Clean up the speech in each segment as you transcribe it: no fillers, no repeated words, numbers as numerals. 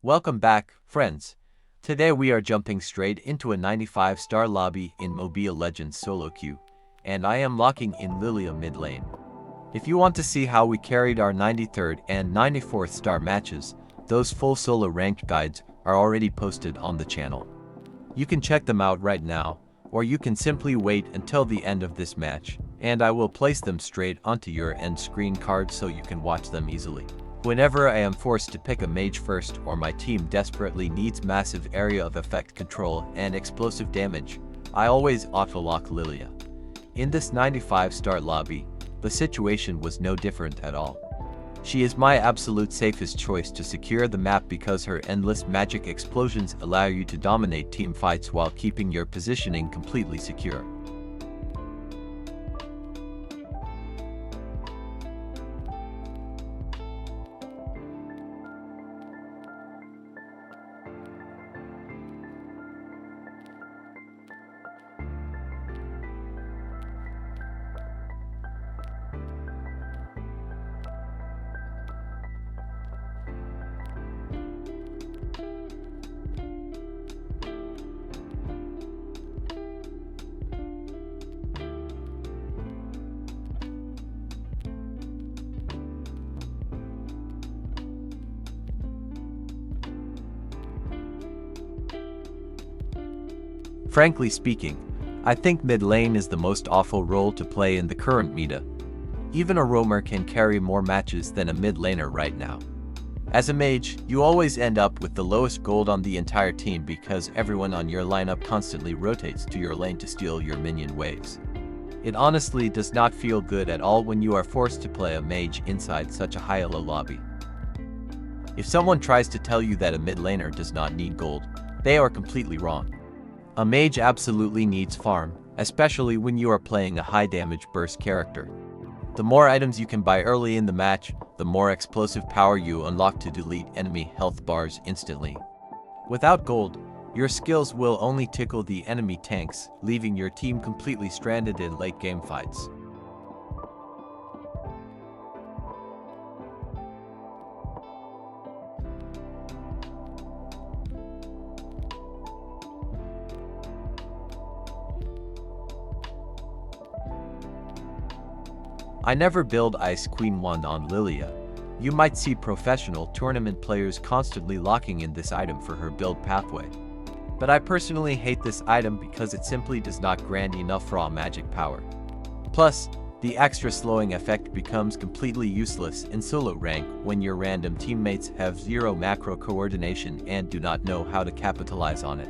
Welcome back, friends. Today we are jumping straight into a 95-star lobby in Mobile Legends solo queue, and I am locking in LYLIA mid lane. If you want to see how we carried our 93rd and 94th star matches, those full solo ranked guides are already posted on the channel. You can check them out right now, or you can simply wait until the end of this match, and I will place them straight onto your end screen card so you can watch them easily. Whenever I am forced to pick a mage first or my team desperately needs massive area of effect control and explosive damage, I always auto-lock LYLIA. In this 95-star lobby, the situation was no different at all. She is my absolute safest choice to secure the map because her endless magic explosions allow you to dominate team fights while keeping your positioning completely secure. Frankly speaking, I think mid lane is the most awful role to play in the current meta. Even a roamer can carry more matches than a mid laner right now. As a mage, you always end up with the lowest gold on the entire team because everyone on your lineup constantly rotates to your lane to steal your minion waves. It honestly does not feel good at all when you are forced to play a mage inside such a high elo lobby. If someone tries to tell you that a mid laner does not need gold, they are completely wrong. A mage absolutely needs farm, especially when you are playing a high damage burst character. The more items you can buy early in the match, the more explosive power you unlock to delete enemy health bars instantly. Without gold, your skills will only tickle the enemy tanks, leaving your team completely stranded in late game fights. I never build Ice Queen Wand on LYLIA. You might see professional tournament players constantly locking in this item for her build pathway. But I personally hate this item because it simply does not grant enough raw magic power. Plus, the extra slowing effect becomes completely useless in solo rank when your random teammates have zero macro coordination and do not know how to capitalize on it.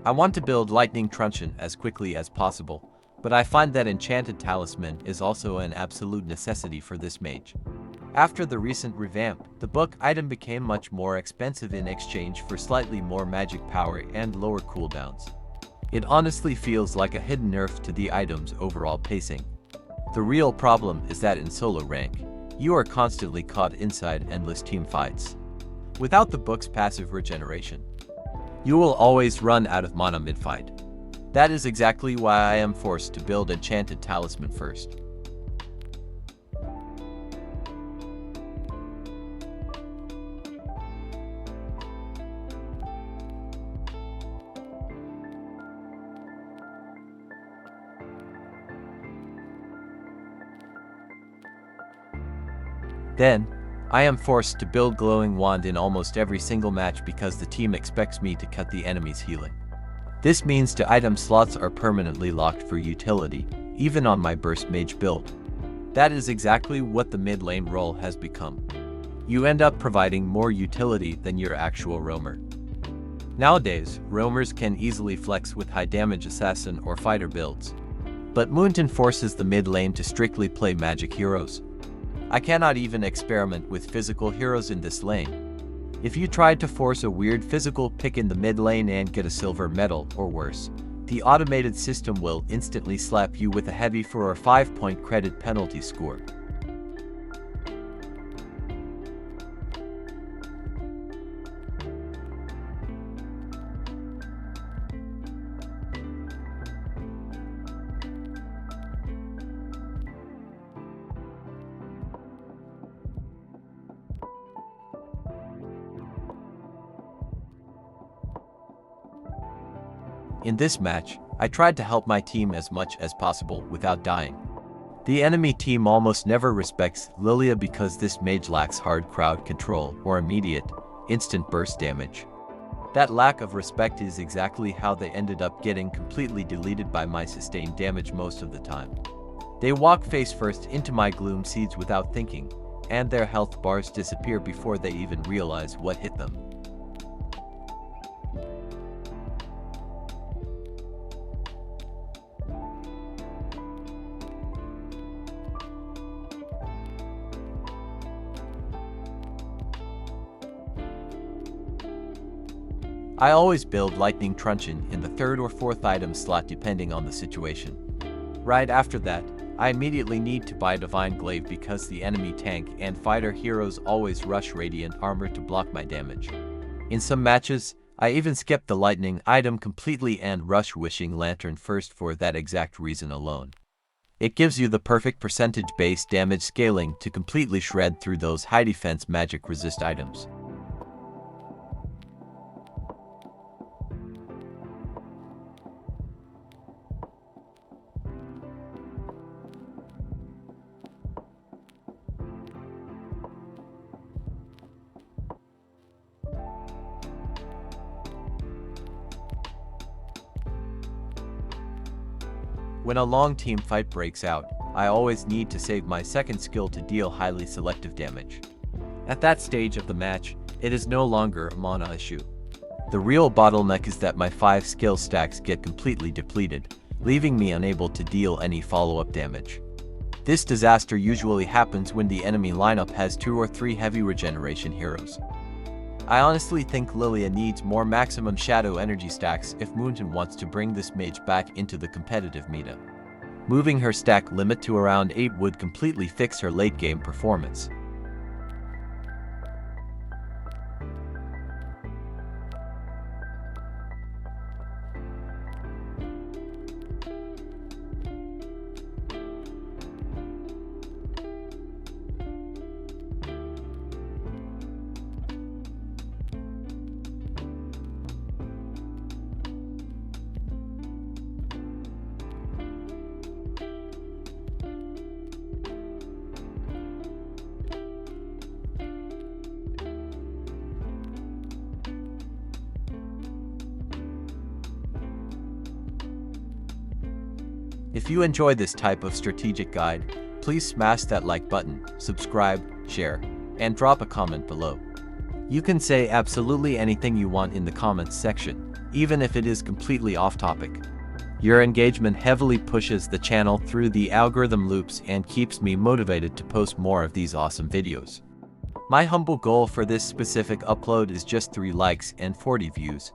I want to build Lightning Truncheon as quickly as possible, but I find that Enchanted Talisman is also an absolute necessity for this mage. After the recent revamp, the book item became much more expensive in exchange for slightly more magic power and lower cooldowns. It honestly feels like a hidden nerf to the item's overall pacing. The real problem is that in solo rank, you are constantly caught inside endless team fights. Without the book's passive regeneration, you will always run out of mana mid-fight. That is exactly why I am forced to build Enchanted Talisman first. Then, I am forced to build Glowing Wand in almost every single match because the team expects me to cut the enemy's healing. This means the item slots are permanently locked for utility, even on my Burst Mage build. That is exactly what the mid lane role has become. You end up providing more utility than your actual roamer. Nowadays, roamers can easily flex with high damage assassin or fighter builds. But Moonton forces the mid lane to strictly play magic heroes. I cannot even experiment with physical heroes in this lane. If you tried to force a weird physical pick in the mid lane and get a silver medal or worse, the automated system will instantly slap you with a heavy 4 or 5-point credit penalty score. In this match, I tried to help my team as much as possible without dying. The enemy team almost never respects LYLIA because this mage lacks hard crowd control or immediate, instant burst damage. That lack of respect is exactly how they ended up getting completely deleted by my sustained damage most of the time. They walk face first into my gloom seeds without thinking, and their health bars disappear before they even realize what hit them. I always build Lightning Truncheon in the 3rd or 4th item slot depending on the situation. Right after that, I immediately need to buy Divine Glaive because the enemy tank and fighter heroes always rush Radiant Armor to block my damage. In some matches, I even skip the Lightning item completely and rush Wishing Lantern first for that exact reason alone. It gives you the perfect percentage base damage scaling to completely shred through those high defense magic resist items. When a long team fight breaks out, I always need to save my second skill to deal highly selective damage. At that stage of the match, it is no longer a mana issue. The real bottleneck is that my 5 skill stacks get completely depleted, leaving me unable to deal any follow-up damage. This disaster usually happens when the enemy lineup has 2 or 3 heavy regeneration heroes. I honestly think LYLIA needs more maximum shadow energy stacks if Moonton wants to bring this mage back into the competitive meta. Moving her stack limit to around 8 would completely fix her late game performance. If you enjoy this type of strategic guide, please smash that like button, subscribe, share, and drop a comment below. You can say absolutely anything you want in the comments section, even if it is completely off topic. Your engagement heavily pushes the channel through the algorithm loops and keeps me motivated to post more of these awesome videos. My humble goal for this specific upload is just 3 likes and 40 views.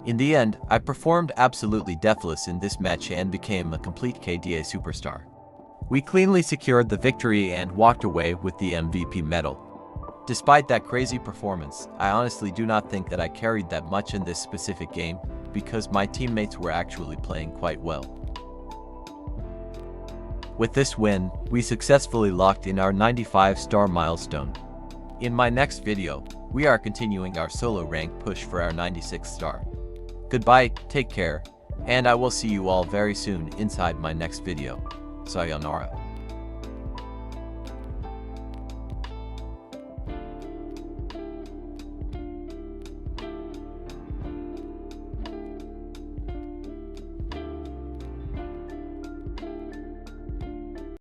In the end, I performed absolutely deathless in this match and became a complete KDA superstar. We cleanly secured the victory and walked away with the MVP medal. Despite that crazy performance, I honestly do not think that I carried that much in this specific game because my teammates were actually playing quite well. With this win, we successfully locked in our 95-star milestone. In my next video, we are continuing our solo rank push for our 96 star. Goodbye, take care, and I will see you all very soon inside my next video. Sayonara.